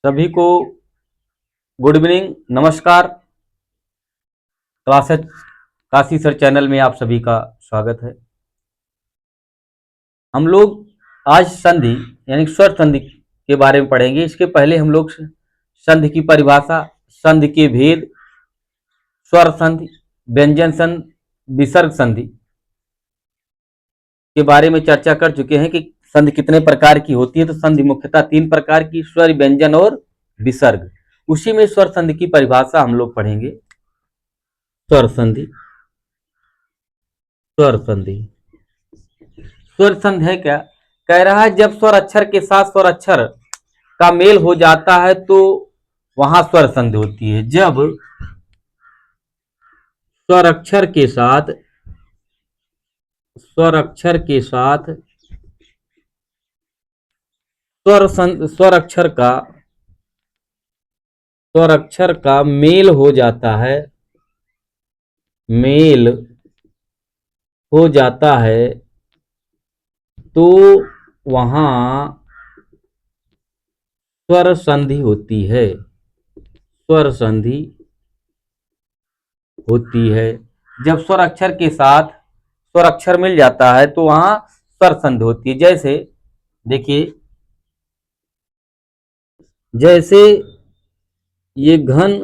सभी को good evening, नमस्कार। क्लासेस काशी सर चैनल में आप सभी का स्वागत है। हम लोग आज संधि यानी स्वर संधि के बारे में पढ़ेंगे। इसके पहले हम लोग संधि की परिभाषा, संधि के भेद, स्वर संधि, व्यंजन संधि, विसर्ग संधि के बारे में चर्चा कर चुके हैं कि संधि कितने प्रकार की होती है। तो संधि मुख्यतः 3 प्रकार की, स्वर, व्यंजन और विसर्ग। उसी में स्वर संधि की परिभाषा हम लोग पढ़ेंगे। स्वर संधि, स्वर संधि, स्वर संधि है क्या? कह रहा है जब स्वर अक्षर के साथ स्वर अक्षर का मेल हो जाता है तो वहां स्वर संधि होती है। जब स्वर अक्षर के साथ स्वर अक्षर का मेल हो जाता है, मेल हो जाता है तो वहां स्वर संधि होती है। स्वर संधि होती है जब स्वर अक्षर के साथ स्वर अक्षर मिल जाता है तो वहां स्वर संधि होती है। जैसे देखिए, जैसे ये घन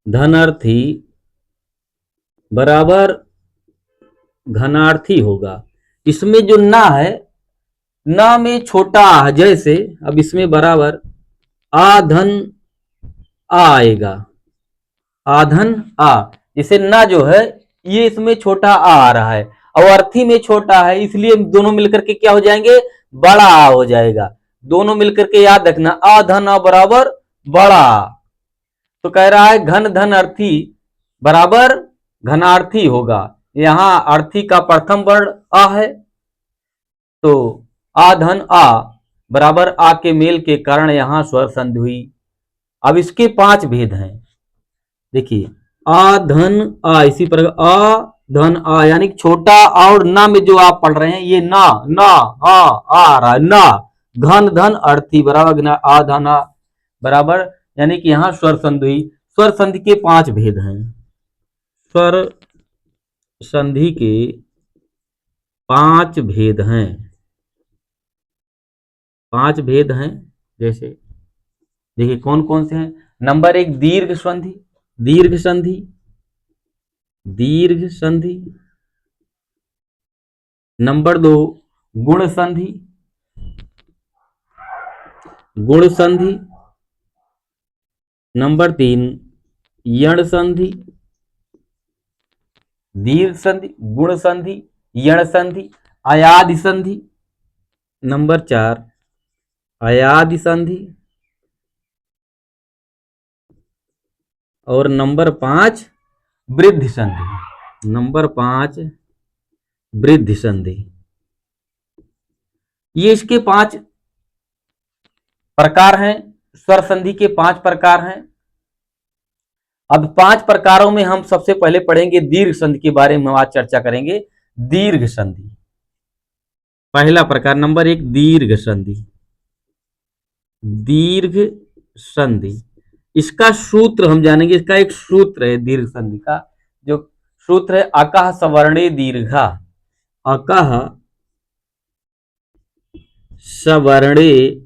धनार्थी बराबर घनार्थी होगा। इसमें जो ना है, ना में छोटा आ, जैसे अब इसमें बराबर आधन आ आएगा, आधन आ। जैसे ना जो है ये इसमें छोटा आ रहा है और अर्थी में छोटा है, इसलिए दोनों मिलकर के क्या हो जाएंगे? बड़ा आ हो जाएगा। दोनों मिलकर के याद रखना, आधन आ बराबर बड़ा आ। तो कह रहा है घन धन अर्थी बराबर घनार्थी होगा। यहां अर्थी का प्रथम वर्ण आ है तो आधन आ बराबर आ के मेल के कारण यहां स्वर संधि हुई। अब इसके 5 भेद हैं। देखिए, आ धन आ, इसी प्रकार आ धन आ यानी छोटा और ना में जो आप पढ़ रहे हैं ये ना ना आ रहा है ना। घन धन अर्थी बराबर आ धन आ बराबर, यानी कि यहां स्वर संधि हुई। स्वर संधि के 5 भेद हैं। स्वर संधि के 5 भेद हैं। 5 भेद हैं। जैसे देखिए कौन कौन से हैं। नंबर 1 दीर्घ संधि, दीर्घ संधि, दीर्घ संधि। नंबर 2 गुण संधि, गुण संधि। नंबर 3 यण संधि, दीर्घ संधि, गुण संधि, यण संधि, अयादि संधि। नंबर 4 अयादि संधि और नंबर 5 वृद्धि संधि। नंबर 5 वृद्धि संधि। ये इसके 5 प्रकार हैं। स्वर संधि के 5 प्रकार हैं। अब 5 प्रकारों में हम सबसे पहले पढ़ेंगे दीर्घ संधि के बारे में। हम आज चर्चा करेंगे दीर्घ संधि। पहला प्रकार नंबर 1 दीर्घ संधि, दीर्घ संधि। इसका सूत्र हम जानेंगे। इसका एक सूत्र है दीर्घ संधि का, जो सूत्र है अकः सवर्णे दीर्घा। अकः सवर्णे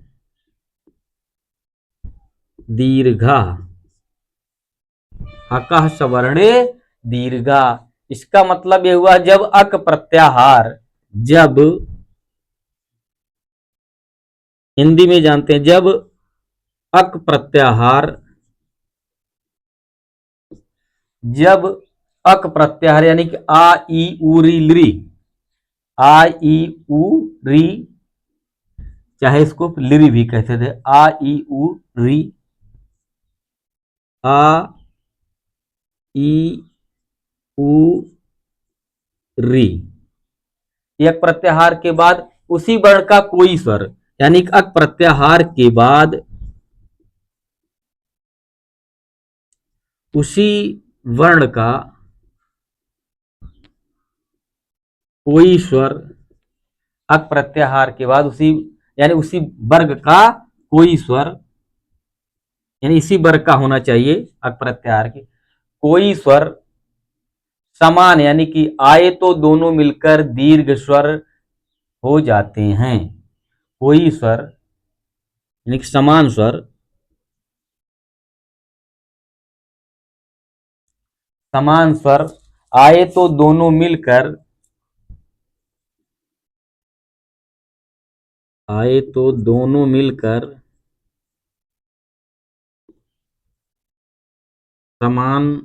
दीर्घा, अकः सवर्णे दीर्घा। इसका मतलब यह हुआ जब अक प्रत्याहार, जब हिंदी में जानते हैं जब अक प्रत्याहार, जब अक प्रत्याहार यानी कि आ ई उ री ली, आ ई उ री, चाहे इसको लिरी भी कहते थे, आ ई उ री, आ ई उ री, एक प्रत्याहार के बाद उसी वर्ण का कोई स्वर, यानी अक प्रत्याहार के बाद उसी वर्ण का कोई स्वर, अक प्रत्याहार के बाद उसी यानी उसी वर्ग का कोई स्वर यानी इसी वर्ग का होना चाहिए अक प्रत्याहार के। कोई स्वर समान यानी कि आए तो दोनों मिलकर दीर्घ स्वर हो जाते हैं। कोई स्वर यानी कि समान स्वर, समान स्वर आए तो दोनों मिलकर, आए तो दोनों मिलकर समान,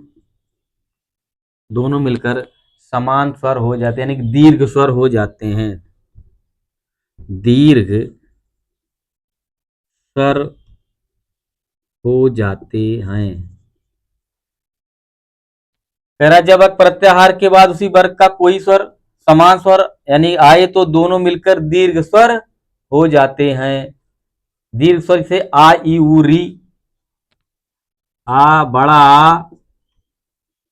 दोनों मिलकर समान स्वर हो जाते हैं, यानी कि दीर्घ स्वर हो जाते हैं। दीर्घ स्वर हो जाते हैं। कह रहा जब अक प्रत्याहार के बाद उसी वर्ग का कोई स्वर समान स्वर यानी आए तो दोनों मिलकर दीर्घ स्वर हो जाते हैं। दीर्घ स्वर से आ ई उ री, आ बड़ा आ,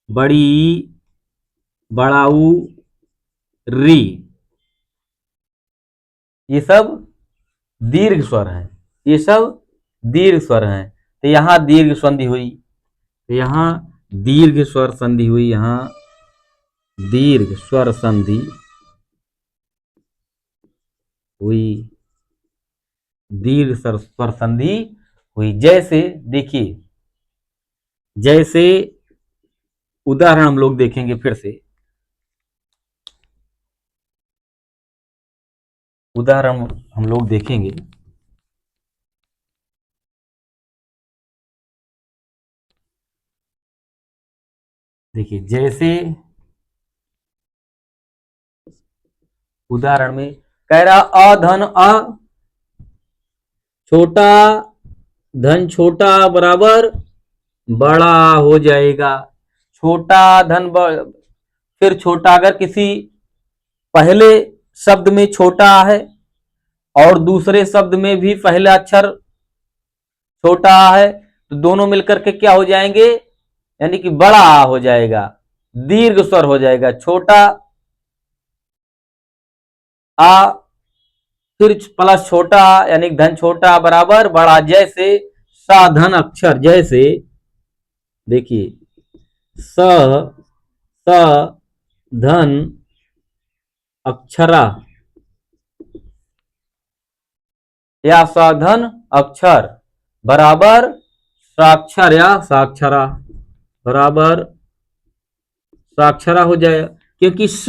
बड़ी ई, बड़ा ऊ, री, ये सब दीर्घ स्वर हैं। ये सब दीर्घ स्वर हैं। तो यहां दीर्घ संधि हुई, तो यहां दीर्घ स्वर संधि हुई, यहां दीर्घ स्वर संधि हुई, दीर्घ स्वर संधि हुई। जैसे देखिए, जैसे उदाहरण हम लोग देखेंगे फिर से, उदाहरण हम लोग देखेंगे। देखिए जैसे उदाहरण में कह रहा अधन अ छोटा, धन छोटा बराबर बड़ा हो जाएगा। छोटा धन फिर छोटा, अगर किसी पहले शब्द में छोटा है और दूसरे शब्द में भी पहला अक्षर छोटा है तो दोनों मिलकर के क्या हो जाएंगे, यानी कि बड़ा हो जाएगा, दीर्घ स्वर हो जाएगा। छोटा आ फिर प्लस छोटा यानी धन छोटा बराबर बड़ा। जैसे साधन अक्षर, जैसे देखिए स स धन अक्षरा या साधन अक्षर बराबर साक्षर या साक्षरा बराबर साक्षरा हो जाएगा। क्योंकि स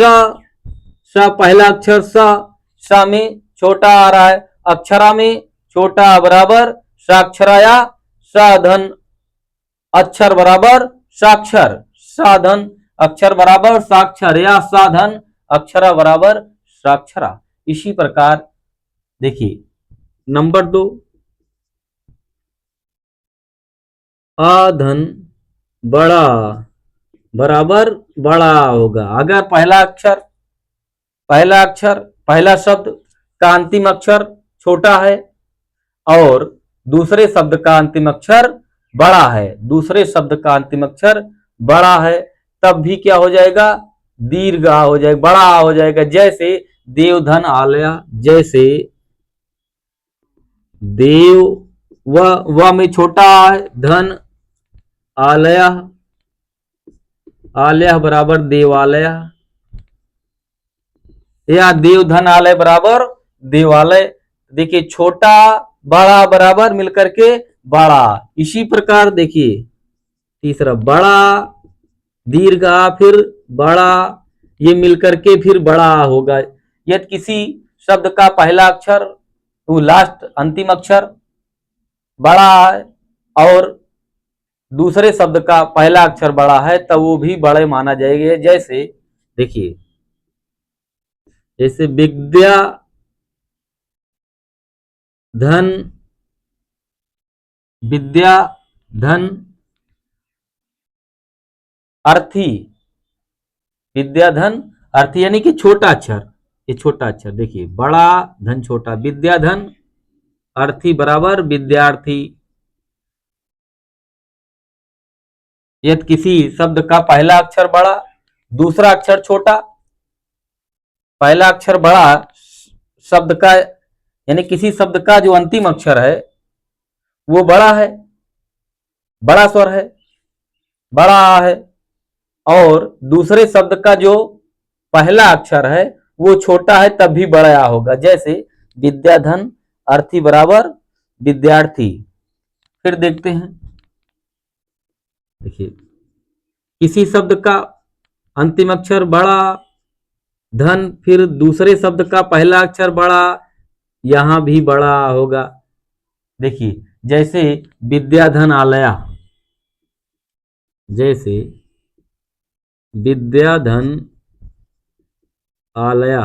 पहला अक्षर स में छोटा आ रहा है, अक्षरा में छोटा बराबर साक्षरा या साधन अक्षर बराबर साक्षर, साधन अक्षर बराबर साक्षर या साधन अक्षरा बराबर साक्षरा। इसी प्रकार देखिए नंबर 2 अधन बड़ा बराबर बड़ा होगा। अगर पहला शब्द का अंतिम अक्षर छोटा है और दूसरे शब्द का अंतिम अक्षर बड़ा है, दूसरे शब्द का अंतिम अक्षर बड़ा है, तब भी क्या हो जाएगा, दीर्घ हो जाएगा, बड़ा हो जाएगा। जैसे देवधन आलया, जैसे देव व में छोटा है, धन आलया, आलय बराबर देवालय या देवधन आलय बराबर देवालय। देखिए छोटा बड़ा बराबर मिलकर के बड़ा। इसी प्रकार देखिए तीसरा बड़ा दीर्घ फिर बड़ा, ये मिलकर के फिर बड़ा होगा। यदि किसी शब्द का पहला अक्षर तो लास्ट अंतिम अक्षर बड़ा है और दूसरे शब्द का पहला अक्षर बड़ा है तब वो भी बड़े माना जाएगा। जैसे देखिए जैसे विद्या धन, विद्या धन अर्थी, विद्या धन अर्थी यानी कि छोटा अक्षर, ये छोटा अक्षर देखिए बड़ा धन छोटा, विद्या धन अर्थी बराबर विद्यार्थी। यदि किसी शब्द का पहला अक्षर बड़ा दूसरा अक्षर छोटा, पहला अक्षर बड़ा शब्द का यानी किसी शब्द का जो अंतिम अक्षर है वो बड़ा है बड़ा स्वर है, बड़ा आ है, और दूसरे शब्द का जो पहला अक्षर है वो छोटा है तब भी बड़ा आ होगा। जैसे विद्याधन, अर्थी बराबर विद्यार्थी। फिर देखते हैं, देखिए किसी शब्द का अंतिम अक्षर बड़ा, धन, फिर दूसरे शब्द का पहला अक्षर बड़ा, यहां भी बड़ा होगा। देखिए जैसे विद्याधन आलया, जैसे विद्याधन आलया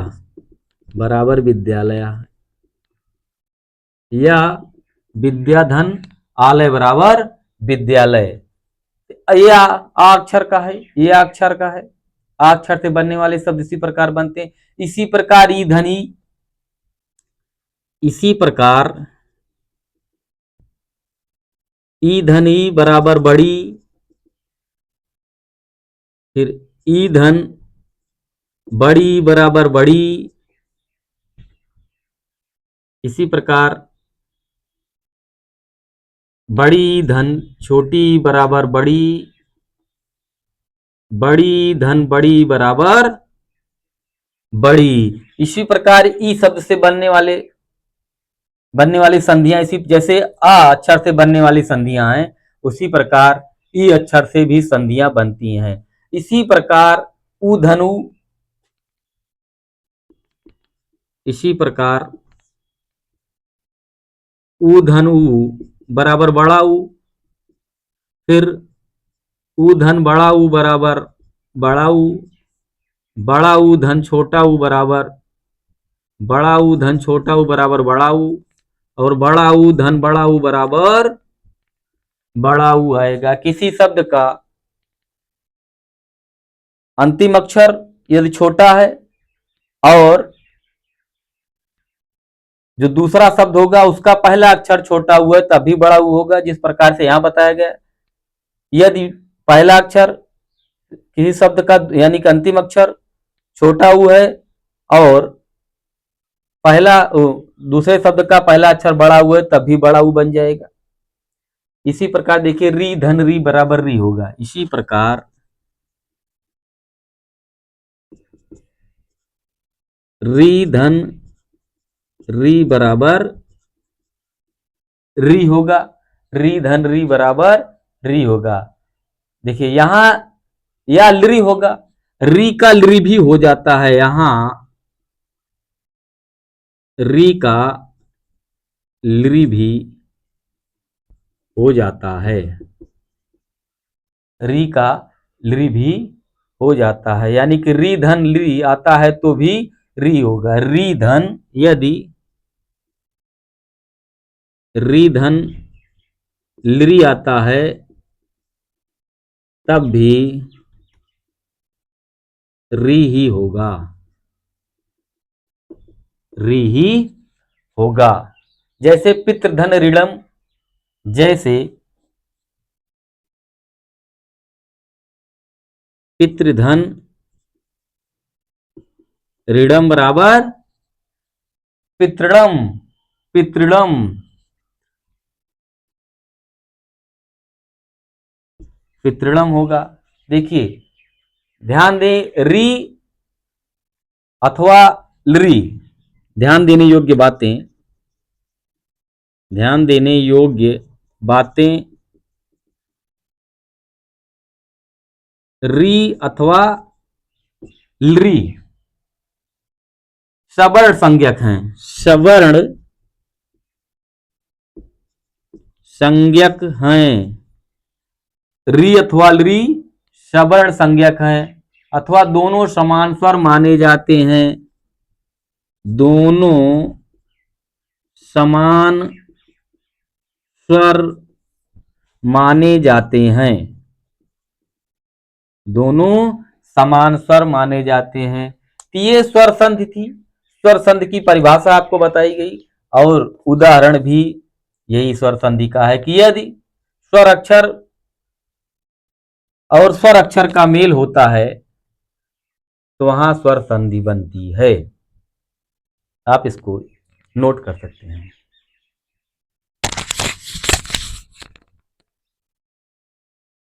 बराबर विद्यालय, या विद्याधन आलय बराबर विद्यालय। ये आ अक्षर का है, ये अक्षर का है, आ अक्षर से बनने वाले शब्द इसी प्रकार बनते हैं। इसी प्रकार ई धनी, इसी प्रकार ई धनी बराबर बड़ी, फिर ई धन बड़ी बराबर बड़ी, इसी प्रकार बड़ी धन छोटी बराबर बड़ी, बड़ी धन बड़ी बराबर बड़ी। इसी प्रकार ई शब्द से बनने वाली संधियां, इसी जैसे आ अक्षर से बनने वाली संधियां हैं, उसी प्रकार ई अक्षर से भी संधियां बनती हैं। इसी प्रकार उ धनु, इसी प्रकार उ धनु बराबर बड़ा उ, फिर उ धन बड़ा उ बराबर बड़ा उ, बड़ा उ धन छोटा उ बराबर बड़ा उ धन छोटा उ बराबर बड़ा उ, और बड़ा उ धन बड़ा उ बराबर बड़ा उ आएगा। किसी शब्द का अंतिम अक्षर यदि छोटा है और जो दूसरा शब्द होगा उसका पहला अक्षर छोटा हुआ है तभी बड़ा उ होगा, जिस प्रकार से यहां बताया गया। यदि पहला अक्षर किसी शब्द का यानी कि अंतिम अक्षर छोटा उ है और दूसरे शब्द का पहला अक्षर बड़ा उ है तभी बड़ा उ बन जाएगा। इसी प्रकार देखिए री धन री बराबर री होगा। इसी प्रकार री धन री बराबर री होगा, री धन री बराबर री होगा। देखिए यहां या लरी होगा, री का लरी भी हो जाता है, यहां री का लरी भी हो जाता है, री का लरी भी हो जाता है, यानी कि री धन लरी आता है तो भी री होगा। री धन यदि री धन लरी आता है तब भी री ही होगा, री ही होगा। जैसे पितृधन ऋणम, जैसे पितृधन ऋणम बराबर पितृणम, पितृणम, पितृणम होगा। देखिए ध्यान दें, री अथवा लरी, ध्यान देने योग्य बातें, ध्यान देने योग्य बातें, री अथवा लरी सवर्ण संज्ञक हैं, सवर्ण संज्ञक हैं। री अथवा लरी सवर्ण संज्ञक हैं अथवा दोनों समान स्वर माने जाते हैं, दोनों समान स्वर माने जाते हैं, दोनों समान स्वर माने जाते हैं। तो ये स्वर संधि थी, स्वर संधि की परिभाषा आपको बताई गई और उदाहरण भी यही स्वर संधि का है कि यदि स्वर अक्षर और स्वर अक्षर का मेल होता है तो वहां स्वर संधि बनती है। आप इसको नोट कर सकते हैं।